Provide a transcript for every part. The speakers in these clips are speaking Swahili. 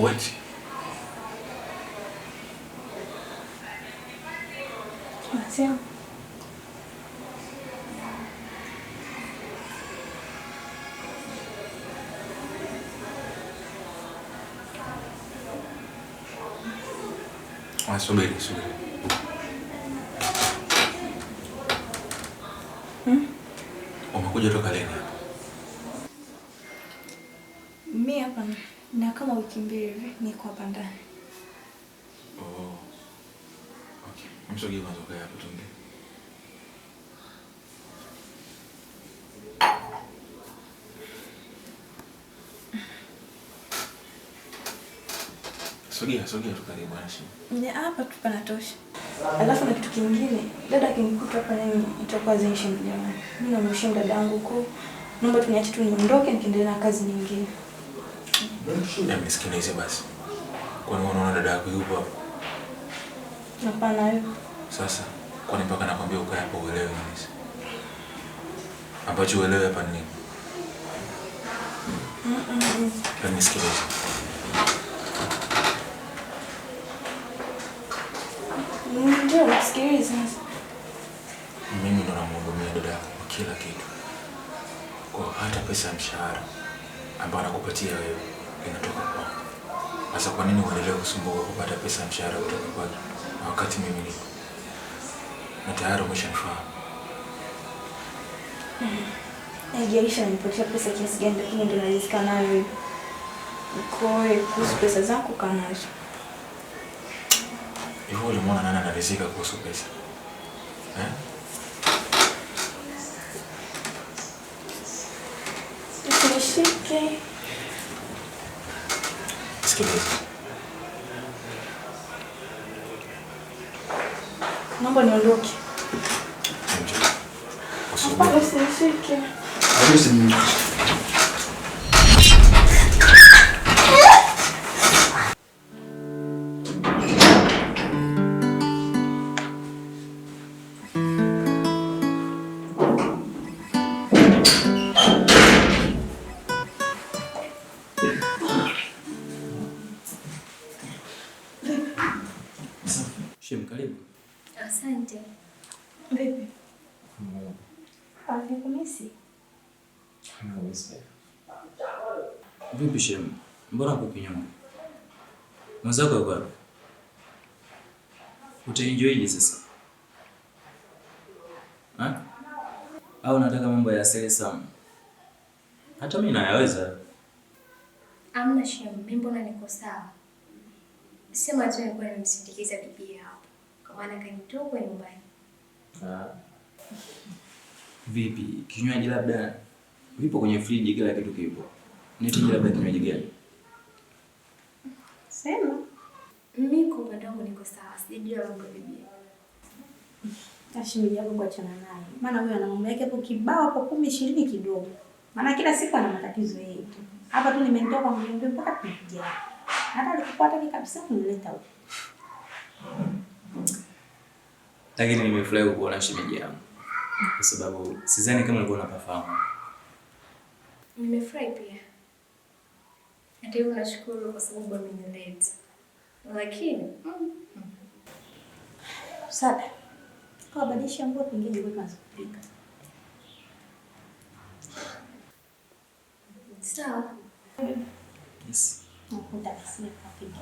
Wait. Masih. Subiri. Umekuja toka lini hapa? Mimi hapa na kama wiki mbili hivi niko hapa ndani. Oh. Okay. Msogee kwanza kwa hapo tuongee. Sogea tu karibu bwana. Hapa tu panatosha. Alafu na kitu kingine, dada akinikuta hapa nini itakuwa zinshindi jamani. Mimi namheshimu dada yangu huko. Naomba tuniache tu niondoke nikiendelea na kazi nyingine. Nisikilize basi. Kwani unaona dada yako yupo hapa? Hapana wewe. Sasa, kwani mpaka nakwambia ukae hapo uelewe nini? Ambacho uelewe hapa ni nini? Nisikilize. Ndio, nisikilize. Mimi ndo namhudumia dada yako kwa kila kitu. Kwa hata pesa ya mshahara ambayo anakupatia wewe inatoka kwangu. Sasa kwa nini uendelee kusumbuka kupata pesa ya mshahara kutoka kwake wakati mimi nipo? Na tayari umeshanifahamu. Haijalishi nipotea pesa kiasi gani lakini ndio narizika nayo. Kwa hiyo kuhusu pesa zako kanazo. Hivyo ulimwona nani anarizika kuhusu pesa? Usinishike. Sikiliza. Naomba niondoke. Usinishike. Karibu. Asante. Vipi? Nikumisi. Vipi Shem? Mbona uko kinyonge? Mwenzako yuko wapi? Utaenjoyje sasa? Au nataka mambo ya asili sana? Hata mimi nayaweza. Amna Shem, mimi mbona niko sawa? Sema tu nilikuwa nimsindikiza bibi hapo. Kwa maana kanitoa kwa nyumbani. Vipi? Kinywaji labda vipo kwenye friji, kila kitu kipo. Nitije labda kinywaji gani? Sema. Mimi kwa upande wangu niko sawa. Sijajua mambo ya bibi. Tashimili yako kuachana naye. Maana huyo ana mambo yake hapo kibao hapo 10-20 kidogo. Maana kila siku ana matatizo yake. Hapa tu nimemtoa kwa mjumbe mpaka kuja. Hata alikupata kabisa kunileta huko. Lakini nimefurahi kuona shemeji yangu. Kwa sababu sidhani kama ulikuwa unafahamu. Nimefurahi pia. Ndio nashukuru kwa sababu amenileta. Lakini Sada. Kwa badilisha nguo pengine kwa kwanza kupika. sawa. Yes. Nakuta basi kupika.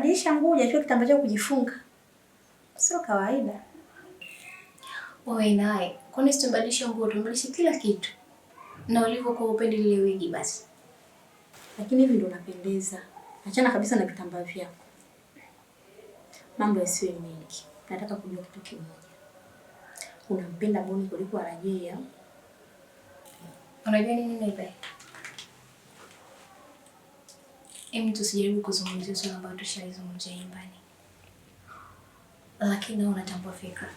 unabadilisha nguo hujachukua kitambaa cha kujifunga. Sio kawaida. Wewe naye, kwani usibadilishe nguo, tubadilishe kila kitu. Na ulivyokuwa upendi lile wigi basi. Lakini hivi ndio unapendeza. Achana kabisa na vitambaa vyako. Mambo yasiwe mengi. Nataka kujua kitu kimoja. Unampenda Boni kuliko Rajea? Unajua nini Nebe? Tusijaribu kuzungumzia swala ambalo tushalizungumzia nyumbani. Lakini wewe unatambua fikra.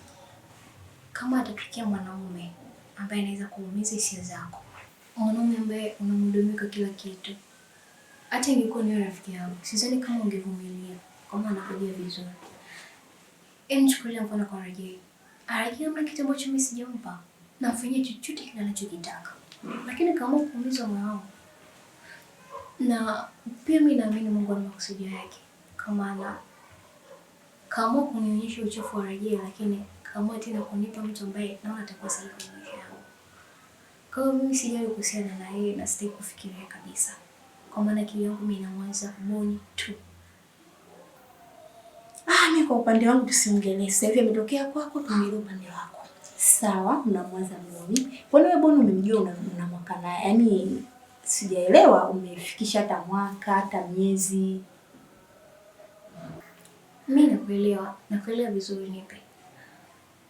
Kama atatokea mwanaume ambaye anaweza kuumiza hisia zako, mwanaume ambaye unamhudumia kila kitu, hata ingekuwa ni rafiki yangu, sidhani kama ungevumilia kama anakujia vizuri. Chukulia mfano kwa Rajea. Rajea hamna kitu ambacho mimi sijampa. Namfanyia chochote kile anachokitaka. Lakini kama kuumiza moyo wangu. Na pia mimi naamini Mungu ana makusudi yake. Kama kunionyesha uchafu wa Rajea, lakini kama tena kunipa mtu ambaye naona atakuwa sahihi kwa maisha yangu. Kwa hiyo mimi sijali kuhusiana na yeye na sitaki kufikiria kabisa. Kwa maana akili yangu mimi inaanza Boni tu. Mimi kwa upande wangu tusiongelee. Sasa hivi ametokea kwako, tuongelee upande wako. Sawa, unamwaza Boni. Kwani wewe Boni umemjua una mwaka naye? Yaani sijaelewa umefikisha hata mwaka, hata miezi. Mimi nakuelewa vizuri Nipe.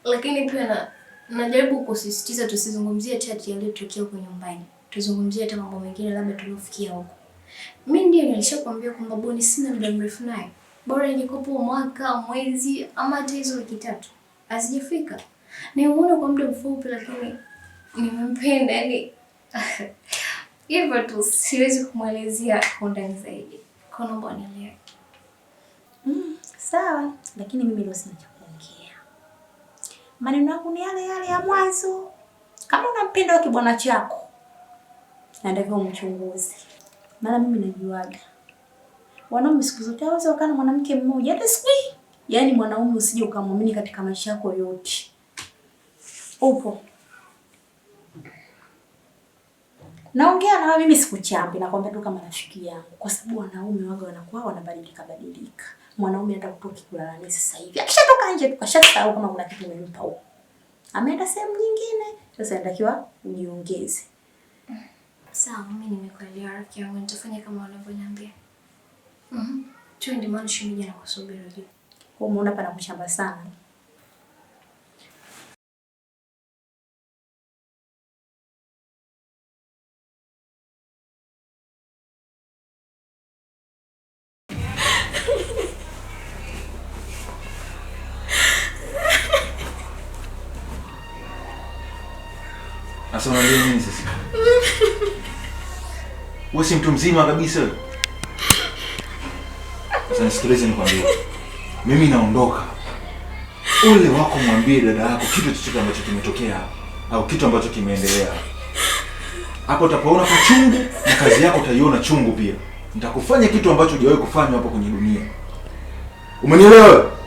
Lakini pia najaribu kusisitiza tusizungumzie chat yaliyotokea huko nyumbani. Tuzungumzie hata mambo mengine labda tuliofikia huko. Mimi ndiye nilishakwambia kwamba Boni sina muda mrefu naye. Bora ingekupo mwaka, mwezi ama hata hizo wiki 3. Asijafika. Nimeona kwa muda mfupi lakini nimempenda yani. Hivyo tu siwezi kumwelezea kwa undani zaidi. Kwa naomba nielewe. Sawa, lakini mimi leo sina cha kuongea. Maneno yangu ni yale yale ya mwanzo. Kama unampenda wake bwana chako, ndio umchunguze. Maana mimi najuaga. Wanaume siku zote hawezi kukaa na mwanamke mmoja hata siku hii. Yaani mwanaume usije ukamwamini katika maisha yako yote. Upo. Naongea na wewe mimi sikuchambi, nakwambia tu kama rafiki yangu. Kwa sababu wanaume waga wanakuwa wanabadilika. Mwanaume hata kutoki kulala naye sasa hivi. Akishatoka nje tukashasahau kama kuna kitu umempa huko. Ameenda sehemu nyingine, sasa inatakiwa ujiongeze. Sawa, mimi nimekuelewa rafiki yangu, nitafanya kama wanavyoniambia. Twende maana shemeji anakusubiri juu. Wewe umeona pana kushamba sana. Sasa unalia nini sasa? Wewe si mtu mzima kabisa. Sasa nisikilize nikwambie. Mimi naondoka. Ole wako mwambie dada yako kitu chochote ambacho kimetokea au kitu ambacho kimeendelea. Hapo utapoona kwa chungu na kazi yako utaiona chungu pia. Nitakufanya kitu ambacho hujawahi kufanya hapo kwenye dunia. Umenielewa?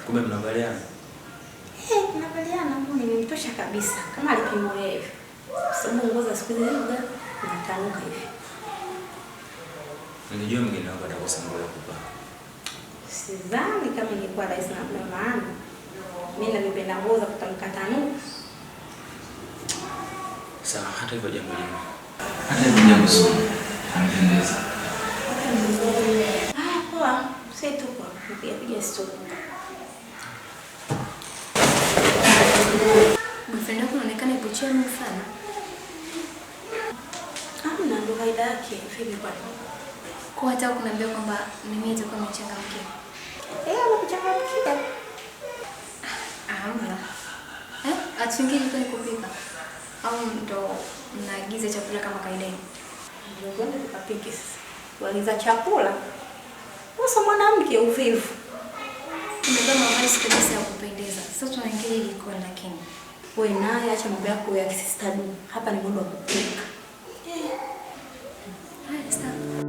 Kumbe mnabaliana? Tunabaliana, Mungu nimemtosha kabisa. Kama alipimwa hivi. Sababu nguo za siku hizi zinatanuka hivi. Nilijua mgeni wangu atakusambua kupa. Sidhani kama ingekuwa rahisi na kwa maana mimi napenda nguo za kutamka tanuka. Sawa, hata hivyo jambo jema. Hata hivyo jambo zuri. Anapendeza. Poa. Sasa tuko kupiga story. Boyfriend wako anaonekana ipo chini sana. Hamna, ndo kaida yake. Okay, vipi bwana? Kwa hata kuniambia kwamba mimi nitakuwa nimechangamkia. Nakuchangamkia. Hamna. Atuingie jikoni kupika. Au ndo mnaagiza chakula kama kawaida? Ndio kwenda tukapike sasa. Waliza chakula. Sasa mwanamke uvivu. Ndio mavazi kabisa ya kupendeza. Sasa tunaingia jikoni lakini. Wewe naye acha mambo yako ya kisistadu. Hapa ni muda wa kupika. Haya, sawa.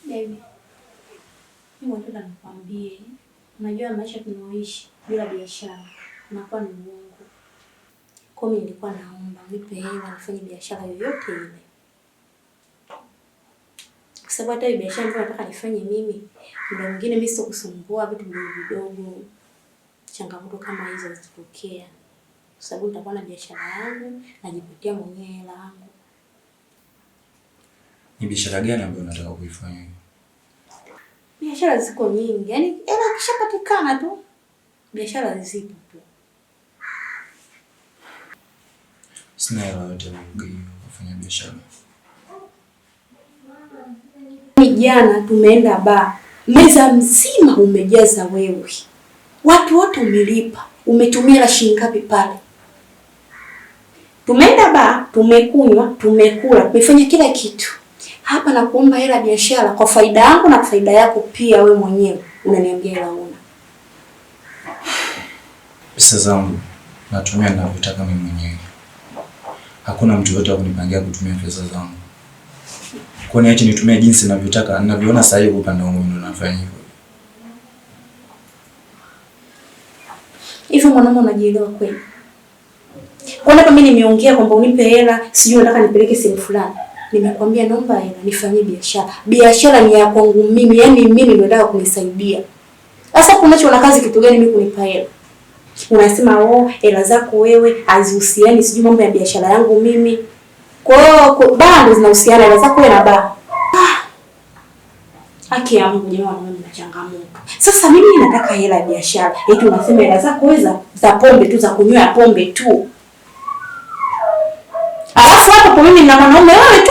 Baby, mimi nataka nikwambie, unajua maisha tunaoishi bila biashara unakuwa ni uongo. Kwa mimi nilikuwa naomba nipe hela nifanye biashara yoyote ile. Kwa sababu hata hiyo biashara ambayo nataka nifanye mimi, muda mwingine mimi sio kusumbua vitu vidogo. Changamoto kama hizo zitokea. Kwa sababu nitakuwa na biashara yangu, najipatia mwenyewe hela yangu. Ni biashara gani ambayo unataka kuifanya? Biashara ziko nyingi. Yaani hela ikishapatikana tu biashara zipo tu. Sina hela yote ya kufanya biashara. Jana tumeenda baa. Meza mzima umejaza wewe. Watu wote umelipa. Umetumia shilingi ngapi pale? Tumeenda baa, tumekunywa, tumekula, tumefanya kila kitu. Hapa na kuomba hela biashara kwa faida yangu na kwa faida yako pia wewe mwenyewe. Unaniambia hela una. Pesa zangu natumia ninavyotaka mimi mwenyewe. Hakuna mtu yote akunipangia kutumia pesa zangu. Kwa nini nitumie jinsi ninavyotaka? Ninavyoona sasa hivi upande wangu ndio nafanya hivyo. Hivyo mwanangu unajielewa kweli? Kwa nini mimi nimeongea kwamba unipe hela, sijui nataka nipeleke sehemu fulani. Nimekwambia naomba hela nifanye biashara. Biashara ni ya kwangu mimi, yani mimi ndio nataka kunisaidia. Sasa kunachoona kazi kitu gani mimi kunipa hela? Unasema hela zako wewe hazihusiani sijui mambo ya biashara yangu mimi. Kwa hiyo bado zinahusiana hela zako wewe na baa. Haki ya Mungu jamani, mimi na changamoto. Sasa mimi nataka hela ya biashara. Eti unasema hela zako wewe za pombe tu, za kunywa pombe tu. Alafu hapo kwa mimi na mwanaume wewe tu.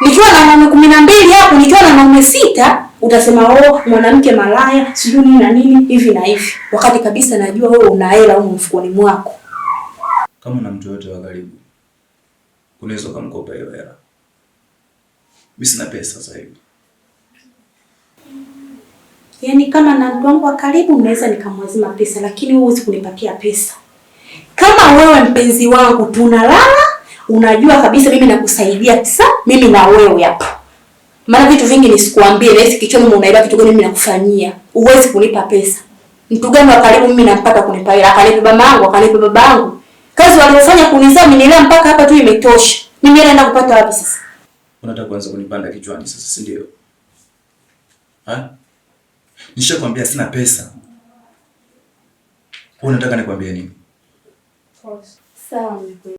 Nikiwa na wanaume 12 hapo, nikiwa na wanaume 6, utasema mwanamke malaya, sijui nini na nini, hivi na hivi. Wakati kabisa najua wewe una hela huko mfukoni mwako. Kama una mtu yote wa karibu, unaweza kumkopa hiyo hela. Mimi sina pesa sasa hivi. Yaani kama na mtu wangu wa karibu naweza nikamwazima pesa, lakini wewe huwezi kunipatia pesa. Kama wewe mpenzi wangu tunalala, unajua kabisa mimi nakusaidia kisa, mimi na wewe hapa. Maana vitu vingi nisikuambie, na hisi kichwani unaelewa kitu gani mimi nakufanyia. Huwezi kunipa pesa. Mtu gani wa karibu mimi nampata kunipa hela? Akanipa mama yangu, akanipa baba yangu. Kazi walizofanya kunizaa mimi mpaka hapa tu imetosha. Mimi naenda kupata wapi sasa? Unataka kuanza kunipanda kichwani sasa, si ndio? Nishakwambia sina pesa. Unataka nikwambie nini? Sawa mkweli.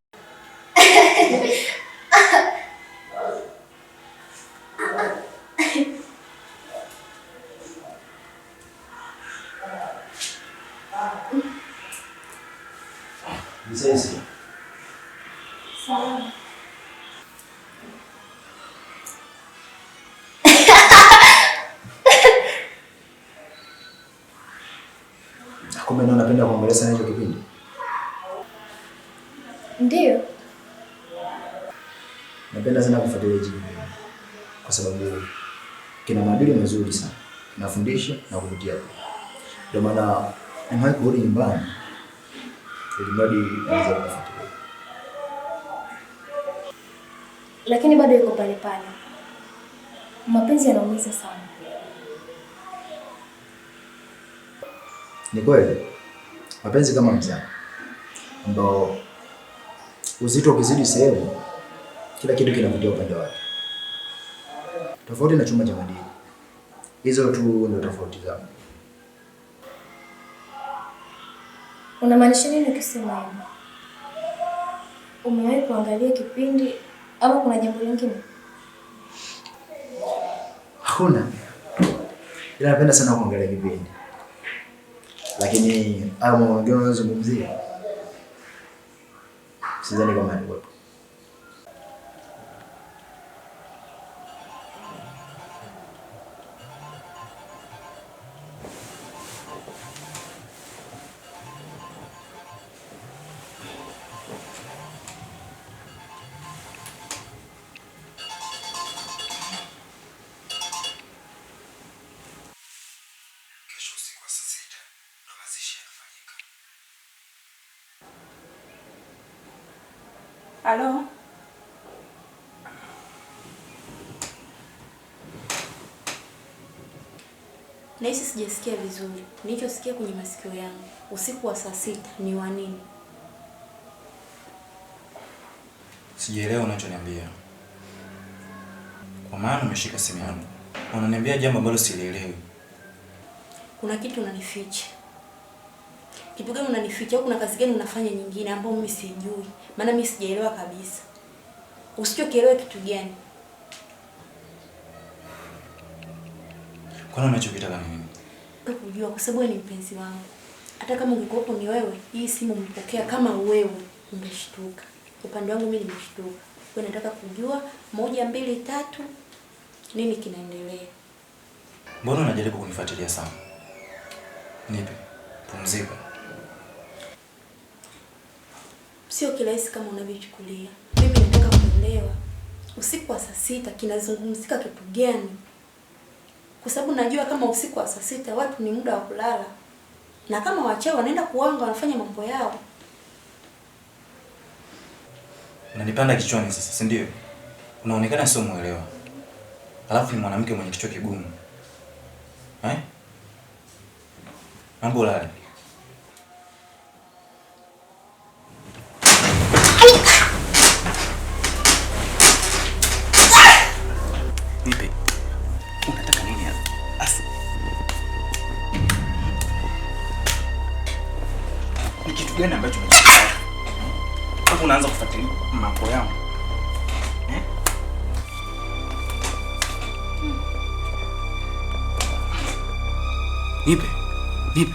Sasa. Sawa. Kumbe ndio napenda kuangalia sana hicho kipindi. Ndio. Napenda sana kufuatilia hicho kipindi kwa sababu kina maadili mazuri sana. Kinafundisha na kuvutia. Ndio maana nimewahi kurudi nyumbani ili mradi niweze kufuatilia. Lakini bado yuko pale pale. Mapenzi yanaumiza sana. Ni kweli. Mapenzi kama mzaa ambao uzito ukizidi sehemu kila kitu kinavutia upande wake. Tofauti na chuma cha madini. Hizo tu ndio tofauti zao. Unamaanisha nini ukisema hivyo? Umewahi kuangalia kipindi ama kuna jambo lingine? Hakuna. Ila napenda sana kuangalia kipindi. Lakini au mwingine unazungumzia sidhani kama ni wapo. Halo? Nahisi sijasikia vizuri. Nilichosikia kwenye masikio yangu usiku wa saa 6 ni wa nini? Sijaelewa unachoniambia. Kwa maana umeshika simu yangu. Unaniambia jambo ambalo sielewi. Kuna kitu unanificha. Kitu gani unanificha? Au kuna kazi gani unafanya nyingine ambayo mimi sijui? Maana mimi sijaelewa kabisa. Usichokielewa kitu gani? Kwa nini unachokitaka nini? Kujua kwa sababu ni mpenzi wangu. Hata kama ungekuwepo ni wewe, hii simu mpokea kama wewe ungeshtuka. Upande wangu mimi nimeshtuka. Wewe nataka kujua 1 2 3 nini kinaendelea. Mbona unajaribu kunifuatilia sana? Nipe. Pumzika. Sio kirahisi kama unavyochukulia. Mimi nataka kuelewa usiku wa saa 6 kinazungumzika kitu gani? Kwa sababu najua kama usiku wa saa 6 watu ni muda wa kulala. Na kama wachao wanaenda kuanga wanafanya mambo yao. Unanipanda kichwani sasa, si ndio? Unaonekana sio muelewa. Alafu ni mwanamke mwenye kichwa kigumu. Mambo lale. Nipe. Unataka nini hapa? Asi. Ni kitu gani ambacho unachofanya? Hapo unaanza kufuatilia mambo yangu. Nipe. Nipe.